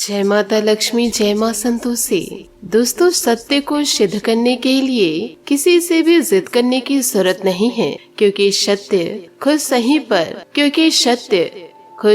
जय माता लक्ष्मी, जय माँ संतोषी। दोस्तों, सत्य को सिद्ध करने के लिए किसी से भी जिद करने की जरूरत नहीं है, क्योंकि सत्य खुद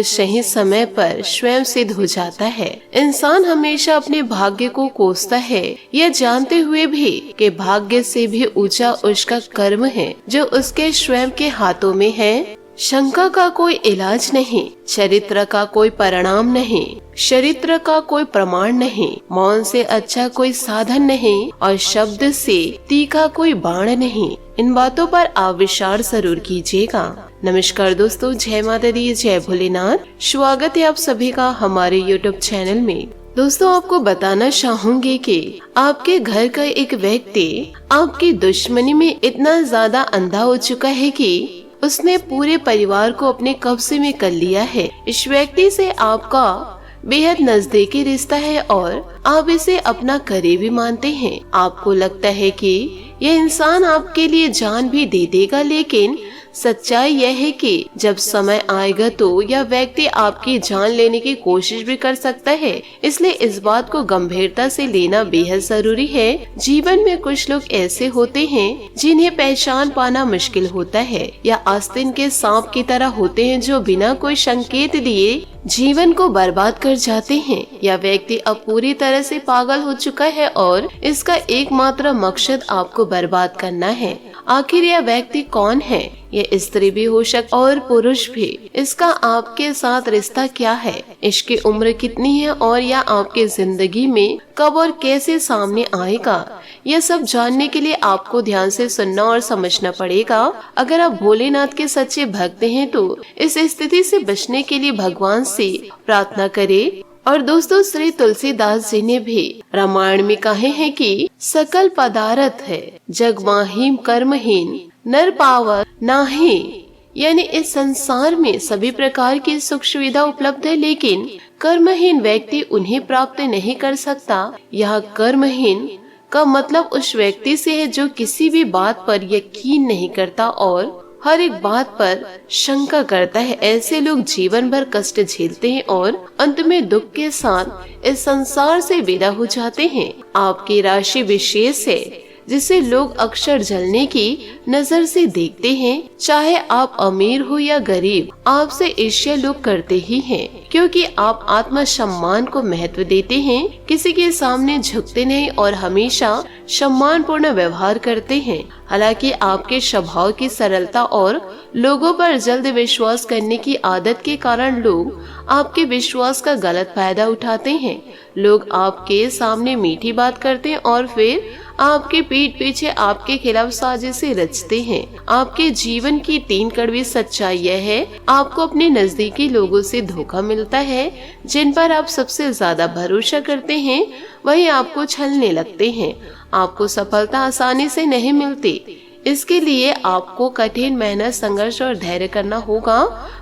सही समय पर स्वयं सिद्ध हो जाता है। इंसान हमेशा अपने भाग्य को कोसता है, यह जानते हुए भी कि भाग्य से भी ऊंचा उसका कर्म है जो उसके स्वयं के हाथों में है। शंका का कोई इलाज नहीं, चरित्र का कोई परिणाम नहीं, चरित्र का कोई प्रमाण नहीं, मौन से अच्छा कोई साधन नहीं और शब्द से तीखा कोई बाण नहीं। इन बातों पर आप विचार जरूर कीजिएगा। नमस्कार दोस्तों, जय माता दी, जय भोलेनाथ। स्वागत है आप सभी का हमारे YouTube चैनल में। दोस्तों, आपको बताना चाहूंगी कि आपके घर का एक व्यक्ति आपकी दुश्मनी में इतना ज्यादा अंधा हो चुका है कि उसने पूरे परिवार को अपने कब्जे में कर लिया है। इस व्यक्ति से आपका बेहद नजदीकी रिश्ता है और आप इसे अपना करीबी मानते हैं। आपको लगता है कि यह इंसान आपके लिए जान भी दे देगा, लेकिन सच्चाई यह है कि जब समय आएगा तो यह व्यक्ति आपकी जान लेने की कोशिश भी कर सकता है। इसलिए इस बात को गंभीरता से लेना बेहद जरूरी है। जीवन में कुछ लोग ऐसे होते हैं जिन्हें पहचान पाना मुश्किल होता है, या आस्तीन के सांप की तरह होते हैं जो बिना कोई संकेत दिए जीवन को बर्बाद कर जाते हैं। यह व्यक्ति अब पूरी तरह से पागल हो चुका है और इसका एकमात्र मकसद आपको बर्बाद करना है। आखिर यह व्यक्ति कौन है? यह स्त्री भी हो सकता और पुरुष भी। इसका आपके साथ रिश्ता क्या है? इसकी उम्र कितनी है और यह आपके जिंदगी में कब और कैसे सामने आएगा? यह सब जानने के लिए आपको ध्यान से सुनना और समझना पड़ेगा। अगर आप भोलेनाथ के सच्चे भक्त हैं तो इस स्थिति से बचने के लिए भगवान से प्रार्थना करें। और दोस्तों, श्री तुलसीदास जी ने भी रामायण में कहे हैं कि सकल पदार्थ है जगमाहीन कर्महीन नर पावर नाही। यानी इस संसार में सभी प्रकार की सुख सुविधा उपलब्ध है, लेकिन कर्महीन व्यक्ति उन्हें प्राप्त नहीं कर सकता। यह कर्महीन का मतलब उस व्यक्ति से है जो किसी भी बात पर यकीन नहीं करता और हर एक बात पर शंका करता है। ऐसे लोग जीवन भर कष्ट झेलते हैं और अंत में दुख के साथ इस संसार से विदा हो जाते हैं। आपकी राशि विशेष है जिसे लोग अक्सर जलने की नजर से देखते हैं। चाहे आप अमीर हो या गरीब, आपसे ईर्ष्या लोग करते ही हैं, क्योंकि आप आत्मसम्मान को महत्व देते हैं, किसी के सामने झुकते नहीं और हमेशा सम्मानपूर्ण व्यवहार करते हैं। हालांकि आपके स्वभाव की सरलता और लोगों पर जल्द विश्वास करने की आदत के कारण लोग आपके विश्वास का गलत फायदा उठाते हैं। लोग आपके सामने मीठी बात करते हैं और फिर आपके पीठ पीछे आपके खिलाफ साजिशें रचते हैं। आपके जीवन की 3 कड़वी सच्चाई यह है, आपको अपने नजदीकी लोगों से धोखा मिलता है। जिन पर आप सबसे ज्यादा भरोसा करते हैं वही आपको छलने लगते हैं। आपको सफलता आसानी से नहीं मिलती, इसके लिए आपको कठिन मेहनत, संघर्ष और धैर्य करना होगा।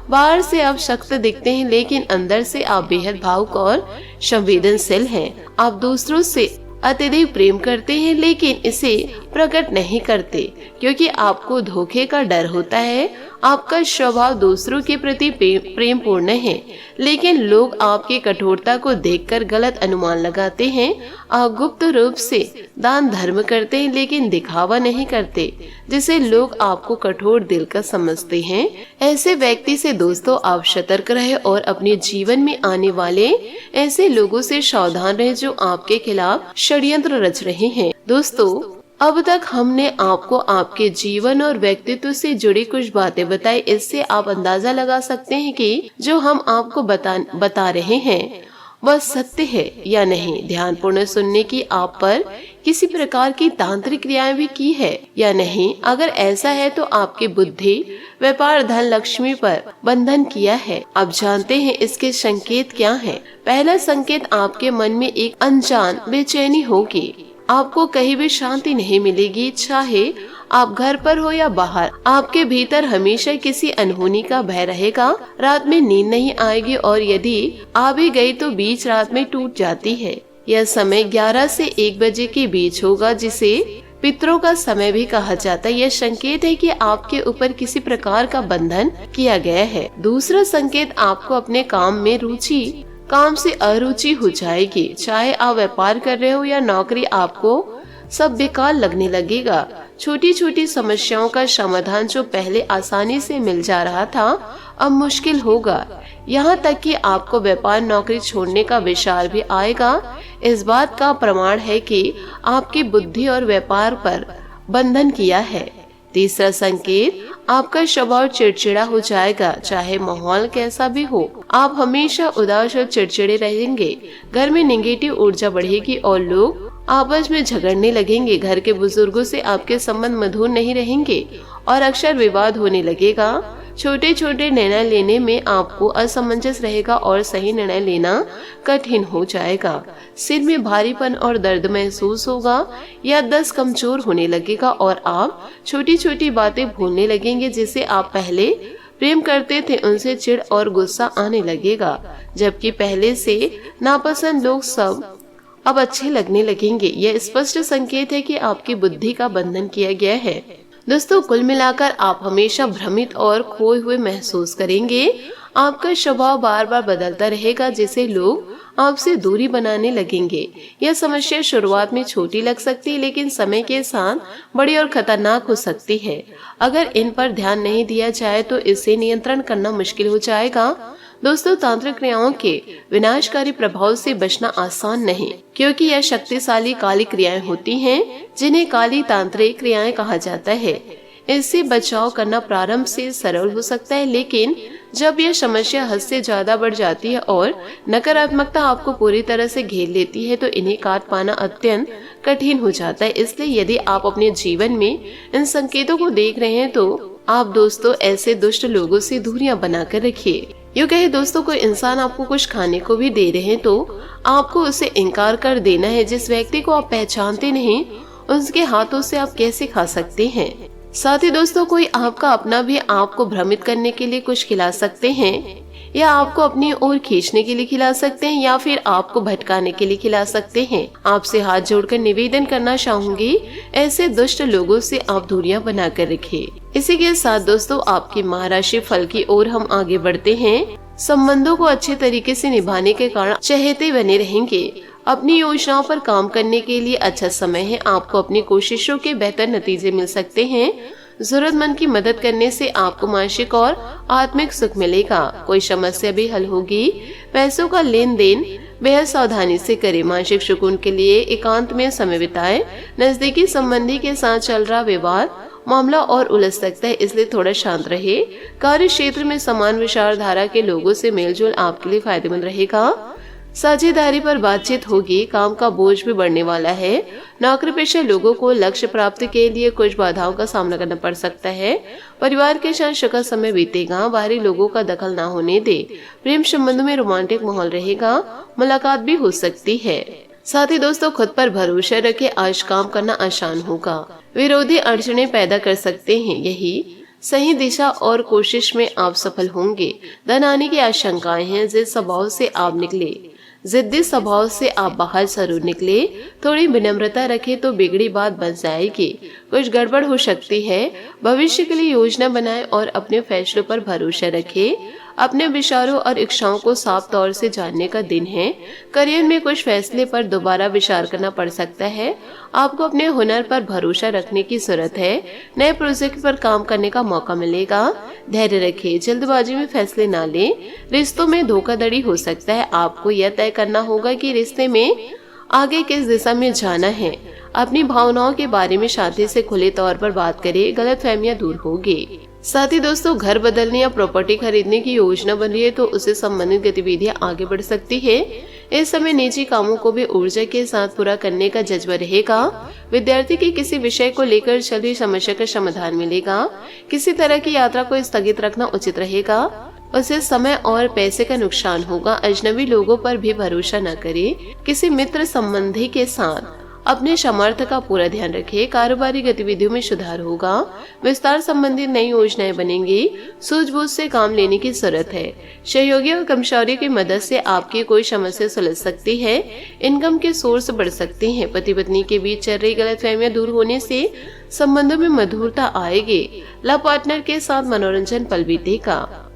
बाहर से आप सख्त दिखते हैं, लेकिन अंदर से आप बेहद भावुक और संवेदनशील हैं। आप दूसरों से अत्यधिक प्रेम करते हैं, लेकिन इसे प्रकट नहीं करते क्योंकि आपको धोखे का डर होता है। आपका स्वभाव दूसरों के प्रति प्रेम पूर्ण है, लेकिन लोग आपकी कठोरता को देखकर गलत अनुमान लगाते हैं। आप गुप्त रूप से दान धर्म करते हैं, लेकिन दिखावा नहीं करते, जिसे लोग आपको कठोर दिल का समझते हैं। ऐसे व्यक्ति से दोस्तों आप सतर्क रहे और अपने जीवन में आने वाले ऐसे लोगों से सावधान रहे जो आपके खिलाफ षड्यंत्र रच रहे हैं। दोस्तों, अब तक हमने आपको आपके जीवन और व्यक्तित्व से जुड़ी कुछ बातें बताई। इससे आप अंदाजा लगा सकते हैं कि जो हम आपको बता रहे हैं वह सत्य है या नहीं। ध्यानपूर्ण सुनने की आप पर किसी प्रकार की तांत्रिक क्रियाएं भी की है या नहीं। अगर ऐसा है तो आपकी बुद्धि, व्यापार, धन, लक्ष्मी पर बंधन किया है। आप जानते हैं इसके संकेत क्या हैं? पहला संकेत, आपके मन में एक अनजान बेचैनी होगी। आपको कहीं भी शांति नहीं मिलेगी, चाहे आप घर पर हो या बाहर। आपके भीतर हमेशा किसी अनहोनी का भय रहेगा। रात में नींद नहीं आएगी और यदि आ भी गई तो बीच रात में टूट जाती है। यह समय 11 से 1 बजे के बीच होगा, जिसे पितरों का समय भी कहा जाता है। यह संकेत है कि आपके ऊपर किसी प्रकार का बंधन किया गया है। दूसरा संकेत, आपको अपने काम में रुचि काम से अरुचि हो जाएगी। चाहे आप व्यापार कर रहे हो या नौकरी, आपको सब बेकार लगने लगेगा। छोटी छोटी समस्याओं का समाधान जो पहले आसानी से मिल जा रहा था, अब मुश्किल होगा। यहाँ तक कि आपको व्यापार नौकरी छोड़ने का विचार भी आएगा। इस बात का प्रमाण है कि आपकी बुद्धि और व्यापार पर बंधन किया है। तीसरा संकेत, आपका स्वभाव चिड़चिड़ा हो जाएगा। चाहे माहौल कैसा भी हो, आप हमेशा उदास और चिड़चिड़े रहेंगे। घर में नेगेटिव ऊर्जा बढ़ेगी और लोग आपस में झगड़ने लगेंगे। घर के बुजुर्गों से आपके संबंध मधुर नहीं रहेंगे और अक्सर विवाद होने लगेगा। छोटे छोटे निर्णय लेने में आपको असमंजस रहेगा और सही निर्णय लेना कठिन हो जाएगा। सिर में भारीपन और दर्द महसूस होगा, याददाश्त कमजोर होने लगेगा और आप छोटी छोटी बातें भूलने लगेंगे। जिसे आप पहले प्रेम करते थे, उनसे चिढ़ और गुस्सा आने लगेगा, जबकि पहले से नापसंद लोग सब अब अच्छे लगने लगेंगे। यह स्पष्ट संकेत है कि आपकी बुद्धि का बंधन किया गया है। दोस्तों, कुल मिलाकर आप हमेशा भ्रमित और खोए हुए महसूस करेंगे। आपका स्वभाव बार बार बदलता रहेगा, जिससे लोग आपसे दूरी बनाने लगेंगे। यह समस्या शुरुआत में छोटी लग सकती है, लेकिन समय के साथ बड़ी और खतरनाक हो सकती है। अगर इन पर ध्यान नहीं दिया जाए तो इसे नियंत्रण करना मुश्किल हो जाएगा। दोस्तों, तांत्रिक क्रियाओं के विनाशकारी प्रभाव से बचना आसान नहीं, क्योंकि यह शक्तिशाली काली क्रियाएं होती हैं, जिन्हें काली तांत्रिक क्रियाएं कहा जाता है। इससे बचाव करना प्रारंभ से सरल हो सकता है, लेकिन जब यह समस्या हद से ज्यादा बढ़ जाती है और नकारात्मकता आपको पूरी तरह से घेर लेती है, तो इन्हें काट पाना अत्यंत कठिन हो जाता है। इसलिए यदि आप अपने जीवन में इन संकेतों को देख रहे हैं, तो आप दोस्तों ऐसे दुष्ट लोगों से दूरियां बनाकर रखिए। यूँ कहे दोस्तों, कोई इंसान आपको कुछ खाने को भी दे रहे हैं तो आपको उसे इनकार कर देना है। जिस व्यक्ति को आप पहचानते नहीं, उसके हाथों से आप कैसे खा सकते हैं। साथ ही दोस्तों, कोई आपका अपना भी आपको भ्रमित करने के लिए कुछ खिला सकते हैं, या आपको अपनी ओर खींचने के लिए खिला सकते हैं, या फिर आपको भटकाने के लिए खिला सकते हैं। आपसे हाथ जोड़कर निवेदन करना चाहूंगी, ऐसे दुष्ट लोगों से आप दूरियां बनाकर रखें। इसी के साथ दोस्तों, आपकी महाराशि फल की ओर हम आगे बढ़ते हैं। संबंधों को अच्छे तरीके से निभाने के कारण चहेते बने रहेंगे। अपनी योजनाओं पर काम करने के लिए अच्छा समय है। आपको अपनी कोशिशों के बेहतर नतीजे मिल सकते हैं। जरूरतमंद की मदद करने से आपको मानसिक और आत्मिक सुख मिलेगा। कोई समस्या भी हल होगी। पैसों का लेन देन बेहद सावधानी से करें। मानसिक सुकून के लिए एकांत में समय बिताएं। नजदीकी संबंधी के साथ चल रहा विवाद मामला और उलझ सकता है, इसलिए थोड़ा शांत रहे। कार्य क्षेत्र में समान विचारधारा के लोगों से मेलजोल आपके लिए फायदेमंद रहेगा। साझेदारी पर बातचीत होगी। काम का बोझ भी बढ़ने वाला है। नौकरी पेशा लोगों को लक्ष्य प्राप्ति के लिए कुछ बाधाओं का सामना करना पड़ सकता है। परिवार के साथ सुखद समय बीतेगा। बाहरी लोगों का दखल ना होने दे। प्रेम संबंधों में रोमांटिक माहौल रहेगा। मुलाकात भी हो सकती है। साथ ही दोस्तों, खुद पर भरोसा रखें। आज काम करना आसान होगा। विरोधी अड़चने पैदा कर सकते हैं। यही सही दिशा और कोशिश में आप सफल होंगे। धन आने की आशंकाएं हैं। जिद्दी स्वभाव से आप बाहर जरूर निकले। थोड़ी विनम्रता रखें तो बिगड़ी बात बन जाएगी। कुछ गड़बड़ हो सकती है। भविष्य के लिए योजना बनाएं और अपने फैसलों पर भरोसा रखें। अपने विचारों और इच्छाओं को साफ तौर से जानने का दिन है। करियर में कुछ फैसले पर दोबारा विचार करना पड़ सकता है। आपको अपने हुनर पर भरोसा रखने की जरूरत है। नए प्रोजेक्ट पर काम करने का मौका मिलेगा। धैर्य रखें। जल्दबाजी में फैसले ना लें। रिश्तों में धोखाधड़ी हो सकता है। आपको यह तय करना होगा कि रिश्ते में आगे किस दिशा में जाना है। अपनी भावनाओं के बारे में साथी से खुले तौर पर बात करें। गलतफहमियां दूर होगी। साथ ही दोस्तों, घर बदलने या प्रॉपर्टी खरीदने की योजना बन रही है तो उससे संबंधित गतिविधियां आगे बढ़ सकती है। इस समय निजी कामों को भी ऊर्जा के साथ पूरा करने का जज्बा रहेगा। विद्यार्थी की किसी विषय को लेकर चल रही समस्या का समाधान मिलेगा। किसी तरह की यात्रा को स्थगित रखना उचित रहेगा। उससे समय और पैसे का नुकसान होगा। अजनबी लोगों पर भी भरोसा न करें। किसी मित्र संबंधी के साथ अपने सामर्थ्य का पूरा ध्यान रखें। कारोबारी गतिविधियों में सुधार होगा। विस्तार संबंधी नई योजनाएं बनेंगी। सूझबूझ से काम लेने की जरूरत है। सहयोगियों और कर्मचारियों की मदद से आपकी कोई समस्या सुलझ सकती है। इनकम के सोर्स बढ़ सकते हैं। पति पत्नी के बीच चल रही गलतफहमियां दूर होने से संबंधों में मधुरता आएगी। लव पार्टनर के साथ मनोरंजन पल बीतेगा।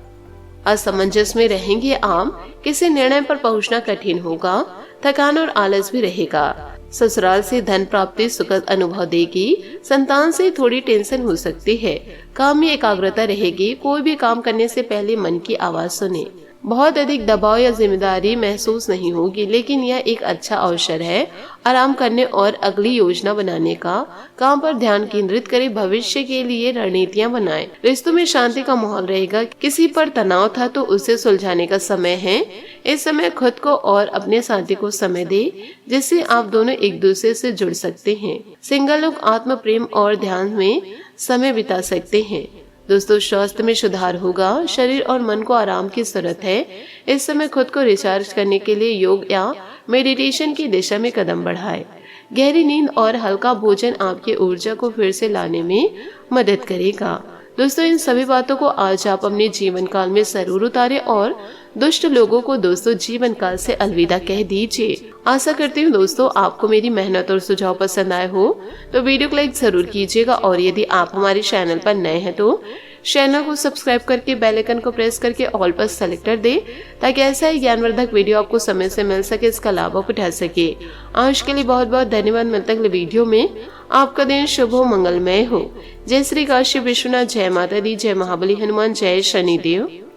असमंजस में रहेंगे आप, किसी निर्णय पर पहुंचना कठिन होगा, थकान और आलस भी रहेगा। ससुराल से धन प्राप्ति सुखद अनुभव देगी। संतान से थोड़ी टेंशन हो सकती है। काम में एकाग्रता रहेगी। कोई भी काम करने से पहले मन की आवाज सुने। बहुत अधिक दबाव या जिम्मेदारी महसूस नहीं होगी, लेकिन यह एक अच्छा अवसर है आराम करने और अगली योजना बनाने का। काम पर ध्यान केंद्रित करें, भविष्य के लिए रणनीतियां बनाएं। रिश्तों में शांति का माहौल रहेगा। किसी पर तनाव था तो उसे सुलझाने का समय है। इस समय खुद को और अपने साथी को समय दे, जिससे आप दोनों एक दूसरे से जुड़ सकते हैं। सिंगल लोग आत्म प्रेम और ध्यान में समय बिता सकते हैं। दोस्तों, स्वास्थ्य में सुधार होगा। शरीर और मन को आराम की जरूरत है। इस समय खुद को रिचार्ज करने के लिए योग या मेडिटेशन की दिशा में कदम बढ़ाएं। गहरी नींद और हल्का भोजन आपकी ऊर्जा को फिर से लाने में मदद करेगा। दोस्तों, इन सभी बातों को आज आप अपने जीवन काल में जरूर उतारें और दुष्ट लोगों को दोस्तों जीवन काल से अलविदा कह दीजिए। आशा करती हूँ दोस्तों आपको मेरी मेहनत और सुझाव पसंद आए हो तो वीडियो को लाइक जरूर कीजिएगा, और यदि आप हमारे चैनल पर नए हैं तो चैनल को सब्सक्राइब करके बेल आइकन को प्रेस करके ऑल पर सेलेक्ट कर दे, ताकि ऐसा ही ज्ञानवर्धक वीडियो आपको समय से मिल सके, इसका लाभ आप उठा सके। आज के लिए बहुत बहुत धन्यवाद। मिलते हैं अगले वीडियो में। आपका दिन शुभ हो, मंगलमय हो। जय श्री काशी विश्वनाथ, जय माता दी, जय महाबली हनुमान, जय शनिदेव।